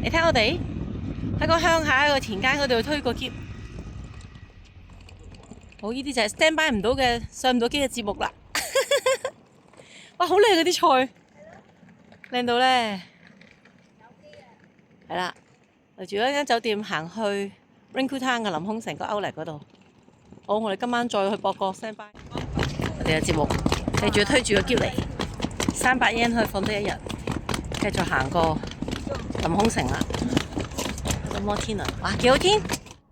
你睇我哋喺個鄉下喺個田間嗰度推個篋，好，呢啲就係 stand by 唔到嘅上唔到機嘅節目啦。哇，好靚嗰啲菜，靚到咧，係啦，嚟住一間酒店行去 Ringku Town 嘅臨空城個 Outlet 嗰度。好，我哋今晚再去博個 stand by。我哋嘅節目繼續推住個篋嚟，300 yen 可以放得一日，繼續行過臨空城啦。咁摩天輪，哇，幾好天！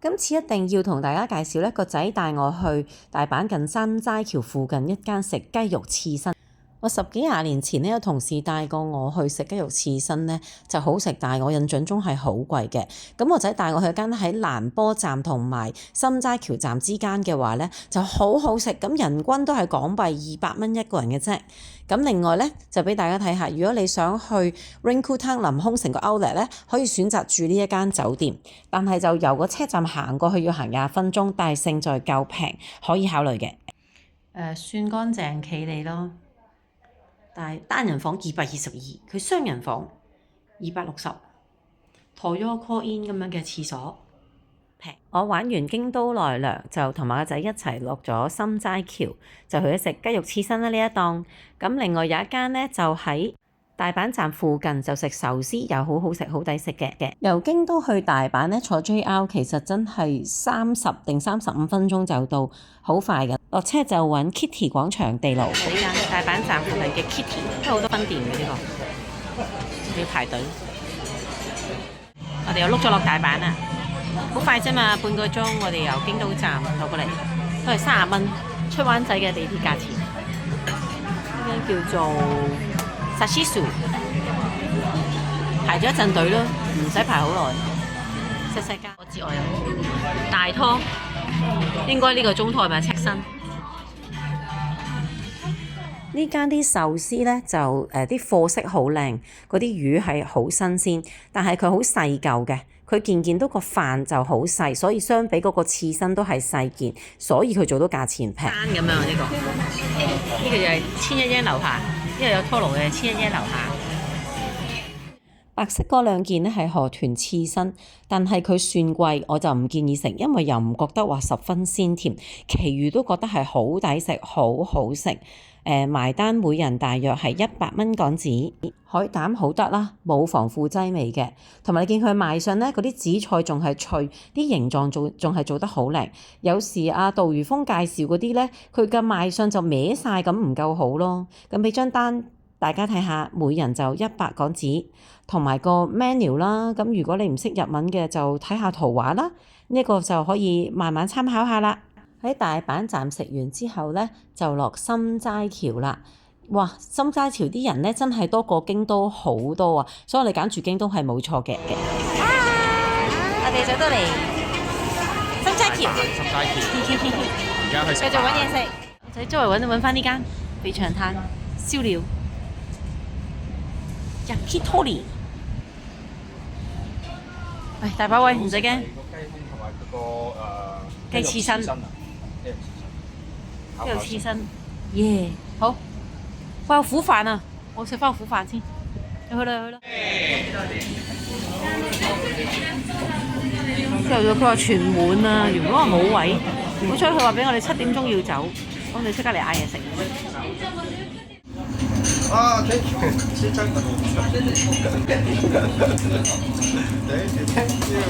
今次一定要同大家介紹呢個仔帶我去大阪近心齋橋附近一間食雞肉刺身。我10幾20年前呢，有同事帶過我去食雞肉刺身呢，就好食，但係我印象中係好貴嘅。咁我仔帶我去一間喺蘭波站同埋心齋橋站之間嘅話呢，就好好食。咁人均都係港幣200蚊一個人嘅啫。咁另外呢，就俾大家睇下，如果你想去 Ringku Town 臨空城個 Outlet 呢，可以選擇住呢一間酒店，但係就由個車站行過去要行20分鐘，但係勝在夠平，可以考慮嘅。算乾淨企理咯。但係單人房222，佢雙人房260，台 call in 咁樣嘅廁所平。我玩完京都奈良就同埋個仔一齊落咗心齋橋，就去咗食雞肉刺身啦呢一檔。咁另外有一間呢，就喺大阪站附近就食壽司，又好好食，好抵食嘅。由京都去大阪呢，坐 JR 其實真係30定35分鐘就到，好快嘅。落車就揾 Kitty 廣場地牢。呢間大阪站附近嘅 Kitty 都好多分店嘅呢個，要排隊。我哋又碌咗落大阪啦，好快啫嘛，半個鐘我哋由京都站落過嚟，都係30蚊，出灣仔嘅地鐵價錢。呢間叫做Sashisu， 排咗一陣隊咯，唔使排好耐。細細間，我知我有大湯，應該呢個中湯係咪赤身？呢間啲壽司呢，就啲貨色好靚，嗰啲魚係好新鮮，但係佢好細嚿嘅，佢件件都個飯就好細，所以相比嗰個刺身都係細件，所以佢做到價錢平。單咁樣呢個，呢個就係1001 yen 樓下，呢個有拖羅嘅1001 yen 樓下。白色嗰兩件呢係河豚刺身，但係佢算貴，我就唔建議食，因為又唔覺得話十分鮮甜，其餘都覺得係好抵食，好好食。埋單每人大約係100蚊港紙。海膽好得啦，冇防腐劑味嘅，同埋你見佢賣相呢，嗰啲紫菜仲係脆，啲形狀仲係做得好靚。有時阿杜如風介紹嗰啲呢，佢嘅賣相就歪晒咁，唔夠好咯。咁俾張單大家睇下，每人就100港紙，同埋個 menu 啦。咁如果你唔識日文嘅，就睇下圖畫啦。呢個就可以慢慢參考下啦。喺大阪站食完之後呢，就落心齋橋啦。哇！心齋橋啲人呢，真係多過京都好多啊，所以我哋揀住京都係冇錯嘅。我哋走到嚟心齋橋，而家去繼續揾嘢食。我仔周圍揾翻呢間肥腸攤燒料Yakitori。喂，大把位唔使驚。個雞胸同埋嗰個雞刺身。呢度刺身，耶！好，哇！有苦飯啊，我食翻個苦飯先。去啦去啦。之後佢話全滿啊，原本話冇位，好彩佢話俾我哋7點鐘要走，我哋即刻嚟嗌嘢食。啊，thank you，吃真的。Thank you。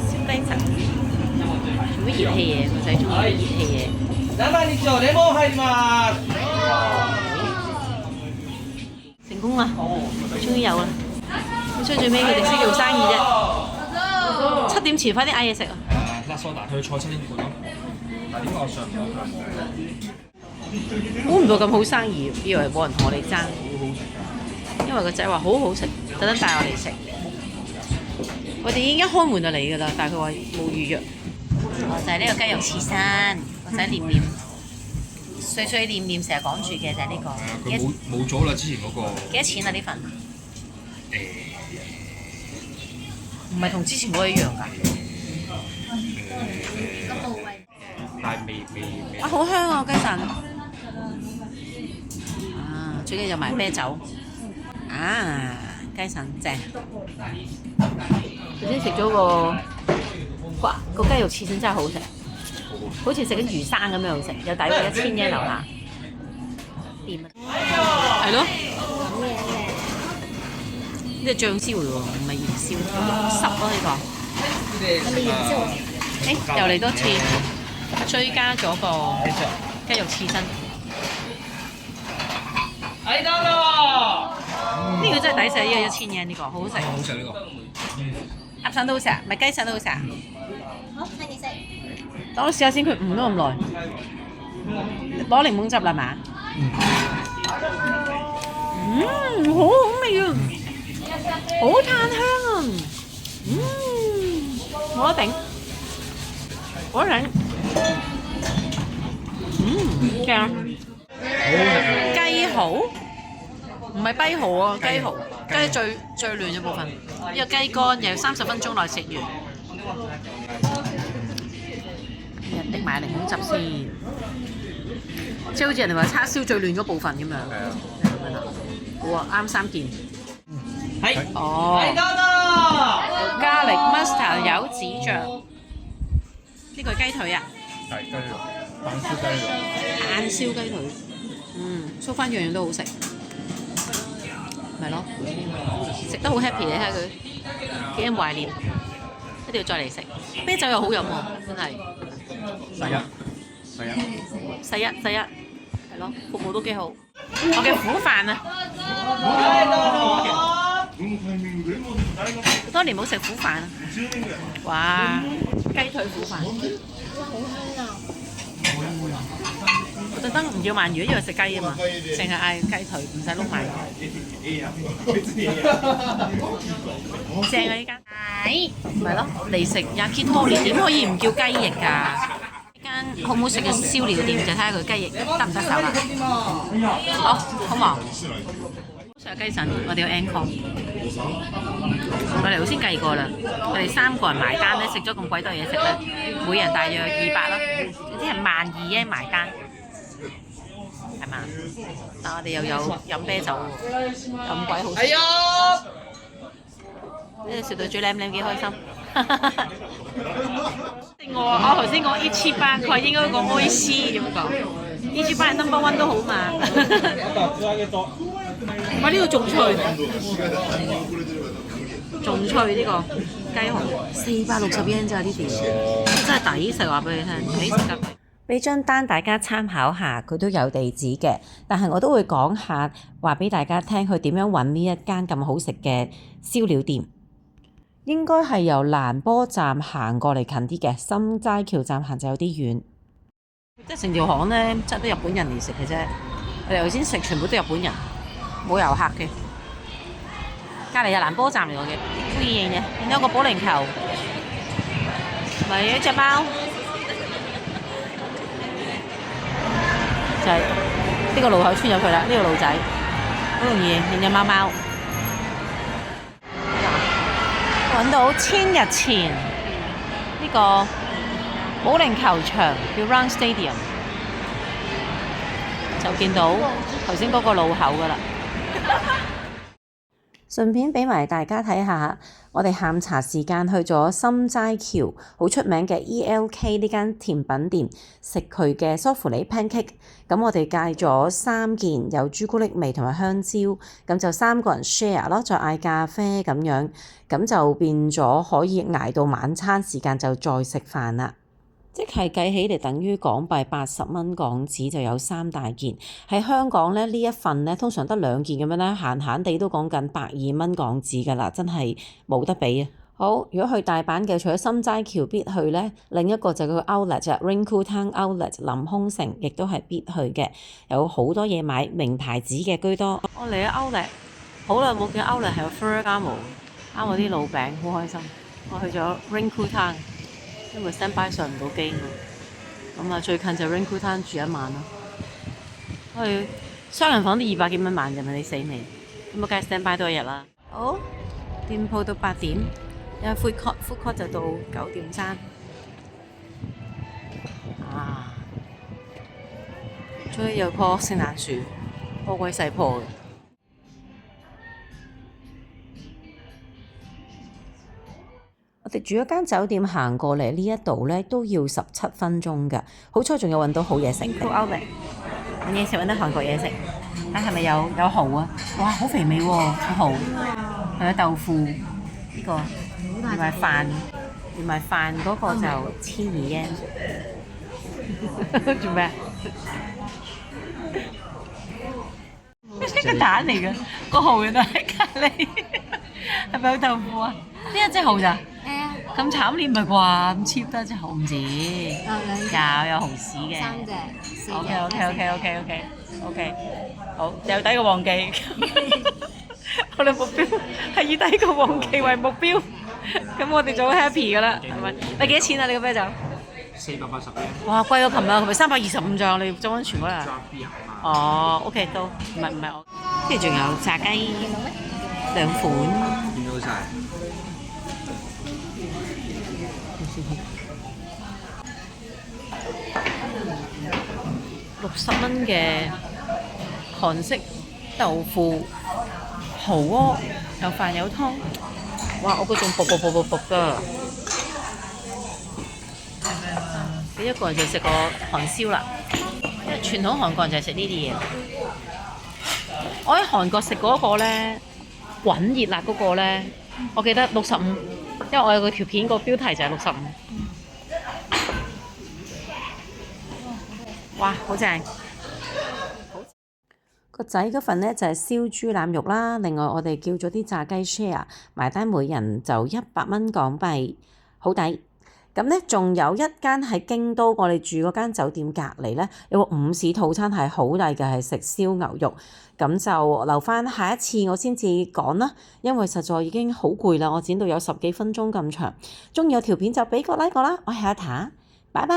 燒雞神。做乜熱氣嘢？個仔中意啲熱氣嘢。成功啦！終於有啦！所以最尾佢哋先做生意啫。7點前快啲嗌嘢食啊！辣索拿去菜七點半咯。但點解我上唔到？估唔到咁好生意，以為冇人同我哋爭。因為個仔話好好食，特登帶我嚟食。我哋已經一開門就嚟㗎啦，但係佢話冇預約。就係呢個雞肉刺身，個仔念念碎碎念念成日講住嘅就係呢個。佢冇咗啦，之前嗰個。幾多錢啊？呢份？唔係同之前嗰個一樣㗎。但係未。啊，好香啊雞腎！啊，最緊要埋啤酒。啊，雞腎正。頭先食咗哇，個雞肉刺身真係好食，好似食緊魚生咁樣好食，有大約1000yen樓下。掂啊！係咯。呢個醬燒嚟喎，唔係鹽燒，濕咯呢個。又嚟多次，追加咗個雞肉刺身。睇到啦！呢個真係抵食，呢個1000yen呢個，好好食。好食呢個。鴨腎都好食，唔係雞腎都好食。好，睇你食。等我試下先，佢唔咗咁耐。攞檸檬汁啦嘛？好好味啊！好炭香啊！冇得頂，冇得頂。正。雞蠔唔係跛蠔啊，雞蠔，雞最嫩嘅部分。呢個雞肝又要30分鐘內食完。滴埋檸檬汁先，即係好似人哋話叉燒最嫩嗰部分咁樣。好啊，啱3件。係。哦。有咖喱 mustard 柚子醬，呢個係雞腿啊？係雞肉，板燒雞肉。硬燒雞腿。蘇翻樣樣都好食，咪咯，食得好 happy，你睇下佢幾咁懷念，一定要再嚟食。啤酒又好飲喎，真係。世一，係咯，服務都幾好。我嘅苦飯啊！好多年冇食苦飯啊！哇，雞腿苦飯。我特登唔要鰻魚，因為食雞啊嘛，淨係嗌雞腿，唔使碌埋。正啊！呢間係咪咯？嚟食 yakitori 點可以唔叫雞翼㗎？呢間好唔好食嘅燒料店就睇下佢雞翼得唔得手啦。好忙。食雞腎，我哋有 encore。我哋頭先計過啦，我哋3個人埋單咧，食咗咁鬼多嘢食咧，每人大約200咯，即係12000 yen 埋單。係嘛？但我哋又有飲啤酒喎，咁鬼好食。係啊！呢度食到最靚幾開心。我頭先講1班，佢應該講愛斯咁講。1班係 number one 都好嘛。哇！呢個仲脆，仲脆呢個雞蠔，460 yen 咋呢條，真係抵食話俾你聽，抵食㗎。俾張單大家參考下，佢都有地址嘅，但係我都會講下話俾大家聽，佢點樣揾呢一間咁好食嘅燒料店。應該係由蘭波站行過嚟近啲嘅，心齋橋站行就有啲遠。即係成條巷咧，真係得日本人嚟食嘅啫。我哋頭先食全部都日本人，冇遊客嘅。隔離有蘭波站嚟嘅，好易認嘅，見到個保齡球，咪有一隻貓。就係呢個路口穿入去啦，呢個路仔好容易見隻貓貓。揾到1000日前呢個保齡球場叫 Round Stadium， 就見到頭先嗰個路口噶啦。順便俾埋大家睇下，我哋下午茶時間去咗心齋橋好出名嘅 ELK 呢間甜品店食佢嘅梳芙梨 pancake。咁我哋嗌咗3件，有朱古力味同埋香蕉，咁就3個人 share 咯，再嗌咖啡咁樣，咁就變咗可以捱到晚餐時間就再食飯啦。即係計起嚟等於港幣80蚊港紙就有3大件。喺香港咧，呢一份咧通常得2件咁樣咧，閒閒地都講緊120蚊港紙㗎啦，真係冇得比啊！好，如果去大阪嘅，除咗心齋橋必去咧，另一個就係個 outlet 就 Rinku Town Outlet 臨空城，亦都係必去嘅，有好多嘢買，名牌子嘅居多。我嚟咗 outlet，好耐冇見 outlet 係有 Ferragamo， 啱我啲老餅，好開心。我去咗 Rinku Town。因為 standby 上唔到機嘛，咁啊最近就 Rinku Town 住一晚咯。去雙人房都200幾蚊晚啫嘛，你死未？咁啊梗係 standby 多一日啦。好，店鋪到8點，有 food court 就到9點3。啊，終於有棵聖誕樹，好鬼細鋪。我哋住一間酒店行過嚟呢一度咧都要17分鐘㗎，好彩仲有揾到好嘢食。歐力揾嘢食揾到韓國嘢食，睇係咪有蠔啊？哇，好肥美喎，蠔，仲有豆腐，呢個連埋飯嗰個就12 yen。做咩啊？呢個蛋嚟嘅，個蠔原來喺隔離，係咪有豆腐啊？呢一隻蠔咋？咁慘烈唔係啩？咁 cheap 得一隻蠔唔止，有蠔豉嘅。3隻。OK，好，有第一個旺季。我哋目標係以第一個旺季為目標，咁我哋就好 happy 㗎啦，係咪？你幾多錢啊？你個啤酒480 yen。哇，貴過琴日，係咪325咋？你做溫泉嗰日？哦，OK 都唔係我。跟住仲有炸雞2款。見到晒。60蚊嘅韓式豆腐蠔鍋，有飯有湯。哇！我嗰種卜㗎。你一個人就食個韓燒啦。因為傳統韓國人就係食呢啲嘢。我喺韓國食嗰個咧，滾熱辣嗰個咧，我記得65，因為我有個條片個標題就係65。哇，好正！個仔嗰份呢就係燒豬腩肉啦，另外我哋叫咗啲炸雞 share， 埋單每人就100蚊港幣，好抵。咁呢仲有一間喺京都，我哋住嗰間酒店隔離呢，有個午市套餐係好抵嘅，係食燒牛肉。咁就留翻下一次我先至講啦，因為實在已經好攰啦，我剪到有10幾分鐘咁長。鍾意有條片就俾個 like 我啦，我係阿塔，拜拜。